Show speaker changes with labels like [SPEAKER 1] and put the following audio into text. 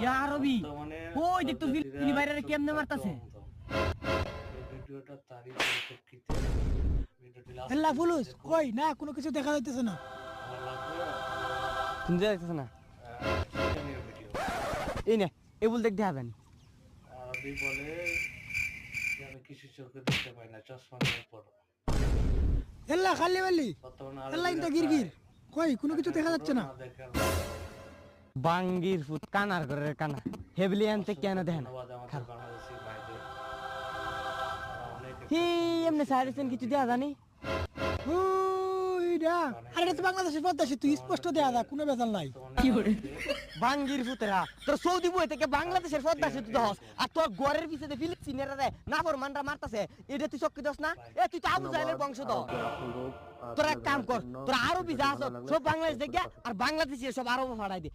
[SPEAKER 1] ইয়া আরবি ওই দেখ তো ফিলিস্তিনি বাইরে কেমনে মারতাছে
[SPEAKER 2] ভিডিওটা তারই পরিপ্রেক্ষিতে ভিডিওটি লাস্ট
[SPEAKER 3] এল্লা ফুলুস কই না কোনো কিছু দেখা যাইতেছে না
[SPEAKER 2] আমার লাগবে
[SPEAKER 1] শুনতে যাইতেছে না
[SPEAKER 2] সেখানের ভিডিও
[SPEAKER 1] এই নে এবুল দেখ দেখা জানি
[SPEAKER 2] আরবি বলে যে আমি কিছু চোখে দেখতে পাই না চশমা নেওয়ার পর
[SPEAKER 3] এল্লা খালি বালি
[SPEAKER 2] বর্তমানে
[SPEAKER 3] এল্লা ইনটা গিরগির কই কোনো কিছু দেখা যাচ্ছে না
[SPEAKER 2] দেখার
[SPEAKER 1] বাঙ্গির ফুট কানার ঘরের কানা হেভলি আনতে কেন দেখেন
[SPEAKER 2] ধন্যবাদ আমাদের বাংলাদেশি ভাইদের অনেক
[SPEAKER 1] হি এমনি সাইরেছেন কিছু দেয়া জানি
[SPEAKER 3] ওইডা আরে এটা তো বাংলাদেশের পদ্মা সেতু স্পষ্ট দেয়া যা কোনো বেজাল নাই
[SPEAKER 1] কি করে বাঙ্গির ফুতেরা তোর সৌদি বই থেকে বাংলাদেশের পদ্মা সেতু দহস আর তোর ঘরের পিছনে ফিলিস্তিনেরা রে নাফর মানরা মারতাছে এটা তুই চক্কি দস না এ তুই তো আবু জাহেলের বংশ দ তোর এক কাম কর তোর আরবি যা আছে সব বাংলাদেশ দেখে আর বাংলাদেশি সব আরব ফাড়াই দে